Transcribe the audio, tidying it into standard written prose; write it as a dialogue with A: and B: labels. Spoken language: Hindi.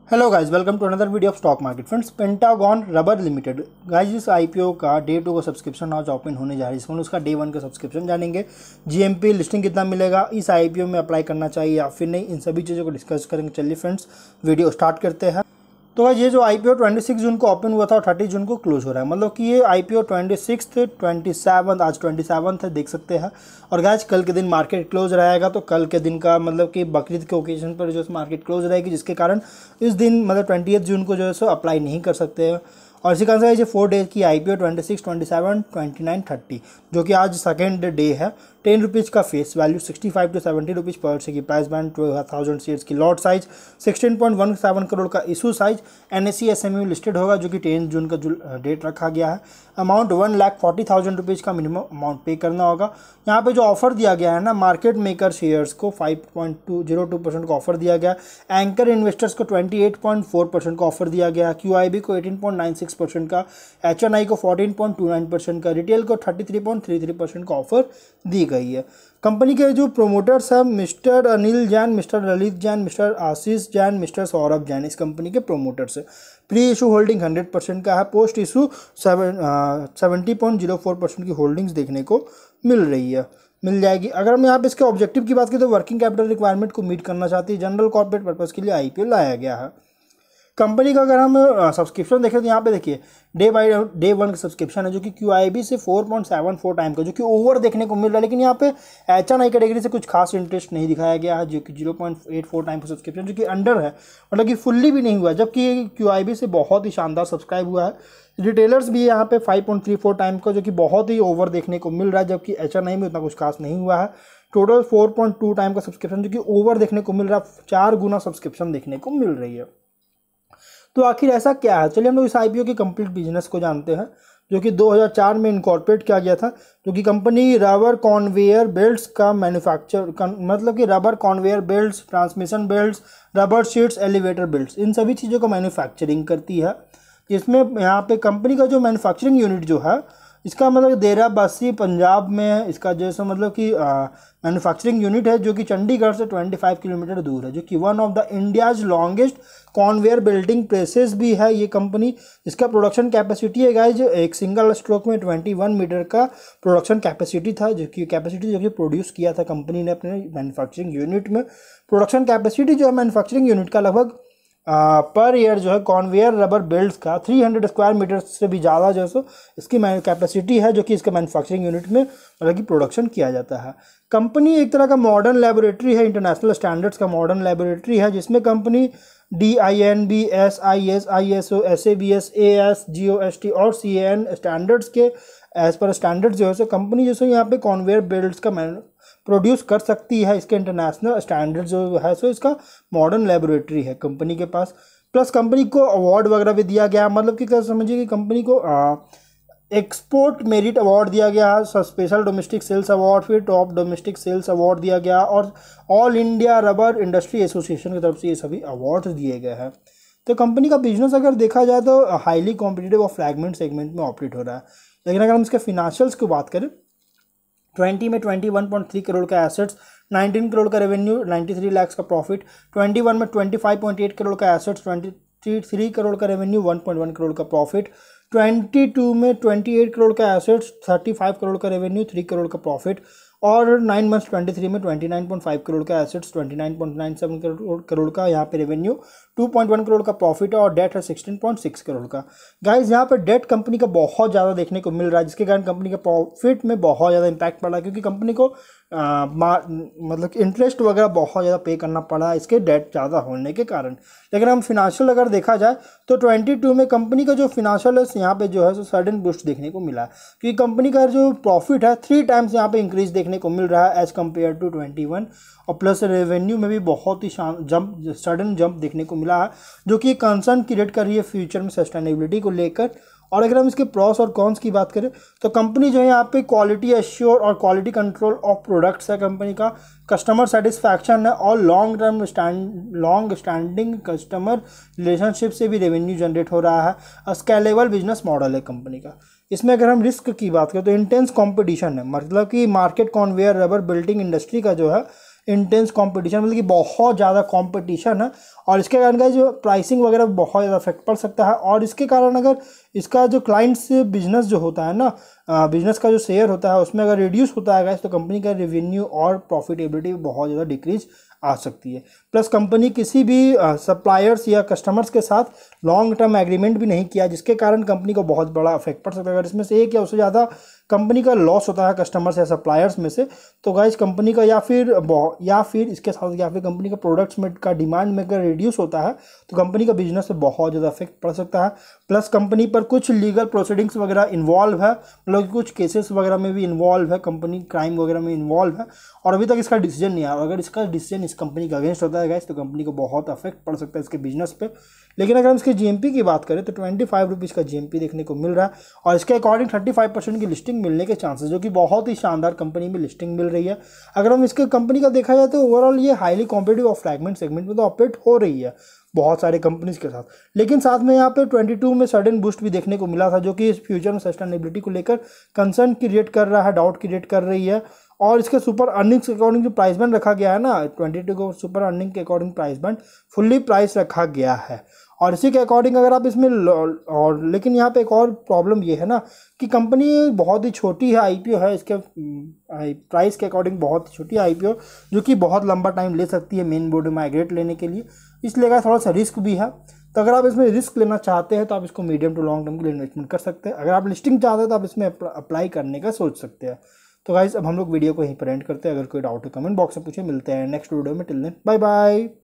A: Hello guys, welcome to another video of stock market. Friends, Pentagon Rubber Limited guys, इस आईपीओ का डे 2 का सब्सक्रिप्शन आज ओपन होने जा रही है। इसमें उसका डे 1 का सब्सक्रिप्शन जानेंगे, जीएमपी लिस्टिंग कितना मिलेगा, इस आईपीओ में अप्लाई करना चाहिए या फिर नहीं, इन सभी चीज़ों को डिस्कस करेंगे। चलिए फ्रेंड्स, वीडियो स्टार्ट करते हैं। तो ये जो आईपीओ 26 जून को ओपन हुआ था और 30 जून को क्लोज हो रहा है, मतलब कि ये आईपीओ 26 27 आज 27 है, देख सकते हैं। और गाइस, कल के दिन मार्केट क्लोज रहेगा, तो कल के दिन का मतलब कि बकरीद के ओकेजन पर जो है मार्केट क्लोज रहेगी, जिसके कारण इस दिन मतलब 20 जून को जो है सो अप्लाई नहीं कर सकते हैं। और इसी कारण से ये 4 डेज की आईपीओ 26, 27, 29, 30 जो कि आज सेकेंड डे है। 10 रुपीज़ का फेस वैल्यू, 65 to 70 रुपीज़ पर शेयर की प्राइस बैंड, 12,000 शेयर्स की लॉट साइज, 16.17 करोड़ का issue size. NSE SMU listed होगा, जो कि 10 जून का डेट रखा गया है। अमाउंट 1,40,000 रुपीज़ का मिनिमम अमाउंट पे करना होगा। यहाँ पे जो ऑफर दिया गया है ना, मार्केट मेकर शेयर्स को 5.02% का ऑफर दिया गया, एंकर इन्वेस्टर्स को 28.4% का ऑफर दिया गया, क्यूआईबी को 18.96% का, एचएनआई को 14.29% का, रिटेल को 33.33% का ऑफर दी गई है। कंपनी के जो प्रोमोटर्स हैं, mister Anil Jain, mister Lalit Jain, mister Ashish Jain, mister Saurabh Jain, इस कंपनी के प्रोमोटर्स है। प्री इशू होल्डिंग 100% का है, पोस्ट इशू 70.04% की होल्डिंग्स देखने को मिल जाएगी। अगर हम यहाँ पे इसके ऑब्जेक्टिव की बात करें तो वर्किंग कैपिटल रिक्वायरमेंट को मीट करना चाहती है, जनरल कॉर्पोरेट पर्पस के लिए आईपीओ लाया गया है। कंपनी का अगर हम सब्सक्रिप्शन देखें तो यहाँ पे देखिए डे 1 का सब्सक्रिप्शन है, जो कि क्यूआईबी से 4.74 टाइम का, जो कि ओवर देखने को मिल रहा है। लेकिन यहाँ पे एचएनआई कैटेगरी से कुछ खास इंटरेस्ट नहीं दिखाया गया है, जो कि 0.84 टाइम का सब्सक्रिप्शन, जो कि अंडर है, मतलब कि फुल्ली भी नहीं हुआ है, जबकि क्यूआईबी से बहुत ही शानदार सब्सक्राइब हुआ है। रिटेलर्स भी यहाँ पे 5.34 टाइम का, जो कि बहुत ही ओवर देखने को मिल रहा है, जबकि एचएनआई में उतना कुछ खास नहीं हुआ है। टोटल 4.2 टाइम का सब्सक्रिप्शन, जो कि ओवर देखने को मिल रहा है, 4 गुना सब्सक्रिप्शन देखने को मिल रही है। तो आखिर ऐसा क्या है, चलिए हम लोग इस आईपीओ के कंप्लीट बिजनेस को जानते हैं, जो कि 2004 में इनकॉर्पोरेट किया गया था। जो कि कंपनी रबर कॉन्वेयर बेल्ट्स का मतलब कि rubber conveyor belts, transmission belts, rubber sheets, elevator belts, इन सभी चीज़ों का मैन्युफैक्चरिंग करती है। जिसमें यहाँ पे कंपनी का जो मैन्युफैक्चरिंग यूनिट जो है, इसका मतलब देराबस्सी पंजाब में है। इसका जैसे मतलब कि मैन्युफैक्चरिंग यूनिट है, जो कि चंडीगढ़ से 25 किलोमीटर दूर है, जो कि one of the India's longest conveyor Belting presses भी है ये कंपनी। इसका प्रोडक्शन कैपेसिटी है गाइज, एक सिंगल स्ट्रोक में 21 मीटर का प्रोडक्शन कैपेसिटी था, जो कि प्रोड्यूस किया था कंपनी ने अपने मैन्युफैक्चरिंग यूनिट में। प्रोडक्शन कैपेसिटी जो है मैन्युफैक्चरिंग यूनिट का लगभग पर ईयर जो है कॉन्वेयर रबर बेल्ट्स का 300 स्क्वायर मीटर से भी ज़्यादा जो है इसकी कैपेसिटी है, जो कि इसका मैन्युफैक्चरिंग यूनिट में मतलब कि प्रोडक्शन किया जाता है। कंपनी एक तरह का मॉडर्न लेबोरेटरी है, इंटरनेशनल स्टैंडर्ड्स का मॉडर्न लेबोरेटरी है, जिसमें company DINB, SIS, ISO, SABS, AS, GOST और CAN स्टैंडर्ड्स के एज पर स्टैंडर्ड्स जो है कंपनी जो है यहाँ पे कॉन्वेयर बेल्ट्स का प्रोड्यूस कर सकती है। इसके इंटरनेशनल स्टैंडर्ड जो है इसका मॉडर्न लेबोरेटरी है कंपनी के पास। प्लस कंपनी को अवार्ड वगैरह भी दिया गया, मतलब कि क्या समझिए कि कंपनी को एक्सपोर्ट मेरिट अवार्ड दिया गया, स्पेशल डोमेस्टिक सेल्स अवार्ड, फिर टॉप डोमेस्टिक सेल्स अवार्ड दिया गया, और all India rubber industry association की तरफ से ये सभी अवार्ड्स दिए गए हैं। तो कंपनी का बिजनेस अगर देखा जाए तो हाईली कॉम्पिटिटिव और फ्रैगमेंट सेगमेंट में ऑपरेट हो रहा है। लेकिन अगर हम इसके फिनेंशियल्स की बात करें, 20 में 21.3 करोड़ का एसेट्स, 19 करोड़ का रेवेन्यू, 93 लाख का प्रॉफिट। 21 में 25.8 करोड़ का एसेट्स, 23 करोड़ का रेवेन्यू, 1.1 करोड़ का प्रॉफिट। 22 में 28 करोड़ का एसेट्स, 35 करोड़ का रेवेन्यू, 3 करोड़ का प्रॉफिट। और 9 मंथ्स 23 में 29.5 करोड़ का एसेट्स, 29.97 करोड़ का यहाँ पे रेवेन्यू, 2.1 करोड़ का प्रॉफिट, और डेट है 16.6 करोड़ का। गाइज, यहाँ पर डेट कंपनी का बहुत ज़्यादा देखने को मिल रहा है, जिसके कारण कंपनी का प्रॉफिट में बहुत ज़्यादा इंपैक्ट पड़ा है, क्योंकि कंपनी को मतलब इंटरेस्ट वगैरह बहुत ज़्यादा पे करना पड़ा है इसके डेट ज़्यादा होने के कारण। लेकिन हम फिनेंशियल अगर देखा जाए तो 22 में कंपनी का जो फिनेंशियल है यहाँ पे जो है सडन बूस्ट देखने को मिला है, क्योंकि कंपनी का जो प्रॉफिट है 3 टाइम्स यहाँ पे इंक्रीज देखने को मिल रहा है एज कम्पेयर टू 21। और प्लस रेवेन्यू में भी बहुत ही सडन जंप देखने को मिला है, जो कि कंसर्न क्रिएट कर रही है फ्यूचर में सस्टेनेबिलिटी को लेकर। और अगर हम इसके प्रोस और कॉन्स की बात करें तो कंपनी जो है यहाँ पे क्वालिटी एश्योर और क्वालिटी कंट्रोल ऑफ प्रोडक्ट्स है कंपनी का, कस्टमर सेटिस्फैक्शन है, और लॉन्ग स्टैंडिंग कस्टमर रिलेशनशिप से भी रेवेन्यू जनरेट हो रहा है। स्केलेबल बिजनेस मॉडल है कंपनी का। इसमें अगर हम रिस्क की बात करें तो इंटेंस कंपटीशन है, मतलब कि market conveyor rubber building industry का जो है इंटेंस कंपटीशन, मतलब कि बहुत ज़्यादा कंपटीशन है और इसके कारण का जो प्राइसिंग वगैरह बहुत ज़्यादा इफेक्ट पड़ सकता है। और इसके कारण अगर इसका जो क्लाइंट्स बिजनेस जो होता है ना, बिजनेस का जो शेयर होता है उसमें अगर रिड्यूस होता है तो कंपनी का रेवेन्यू और प्रॉफिटेबिलिटी बहुत ज़्यादा डिक्रीज आ सकती है। प्लस कंपनी किसी भी सप्लायर्स या कस्टमर्स के साथ लॉन्ग टर्म एग्रीमेंट भी नहीं किया, जिसके कारण कंपनी को बहुत बड़ा इफेक्ट पड़ सकता है। अगर इसमें से एक या उससे ज़्यादा कंपनी का लॉस होता है कस्टमर्स या सप्लायर्स में से, तो गाइस कंपनी का या फिर इसके साथ या फिर कंपनी का प्रोडक्ट्स में का डिमांड में अगर रिड्यूस होता है तो कंपनी का बिजनेस पे बहुत ज़्यादा इफेक्ट पड़ सकता है। प्लस कंपनी पर कुछ लीगल प्रोसीडिंग्स वगैरह इन्वॉल्व है, मतलब कुछ केसेस वगैरह में भी इन्वॉल्व है, कंपनी क्राइम वगैरह में इन्वॉल्व है और अभी तक इसका डिसीजन नहीं आया। अगर इसका डिसीजन इस कंपनी का अगेंस्ट होता है गाइस तो कंपनी को बहुत अफेक्ट पड़ सकता है इसके बिजनेस पे। लेकिन अगर हम इसके जीएमपी की बात करें तो 25 रुपीज़ का जीएमपी देखने को मिल रहा है और इसके अकॉर्डिंग 35% की लिस्टिंग मिलने के चांसेस, जो कि बहुत ही शानदार कंपनी में लिस्टिंग मिल रही है। अगर हम इसके कंपनी का देखा जाए तो ओवरऑल ये हाईली कॉम्पिटिटिव और फ्रैगमेंट सेगमेंट में तो ऑपरेट हो रही है बहुत सारे कंपनीज के साथ। लेकिन साथ में यहाँ पे 22 में सडन बूस्ट भी देखने को मिला था, जो कि इस फ्यूचर में सस्टेनेबिलिटी को लेकर कंसर्न क्रिएट कर रहा है, डाउट क्रिएट कर रही है। और इसके सुपर अर्निंग्स के अकॉर्डिंग जो प्राइस बैंड रखा गया है ना, 22 को सुपर अर्निंग के according price band fully price रखा गया है और इसी के अकॉर्डिंग अगर आप इसमें और लेकिन यहाँ पे एक और प्रॉब्लम ये है ना कि कंपनी बहुत ही छोटी है, आईपीओ है इसके प्राइस के अकॉर्डिंग बहुत ही छोटी आईपीओ, जो कि बहुत लंबा टाइम ले सकती है मेन बोर्ड में माइग्रेट लेने के लिए, इसलिए का थोड़ा सा रिस्क भी है। तो अगर आप इसमें रिस्क लेना चाहते हैं तो आप इसको मीडियम टू लॉन्ग टर्म के लिए इन्वेस्टमेंट कर सकते हैं। अगर आप लिस्टिंग चाहते हैं तो आप इसमें अप्लाई करने का सोच सकते हैं। तो गाइस अब हम लोग वीडियो को यहीं पर एंड करते हैं। अगर कोई डाउट है कमेंट बॉक्स में पूछे। मिलते हैं नेक्स्ट वीडियो में। Till then bye bye.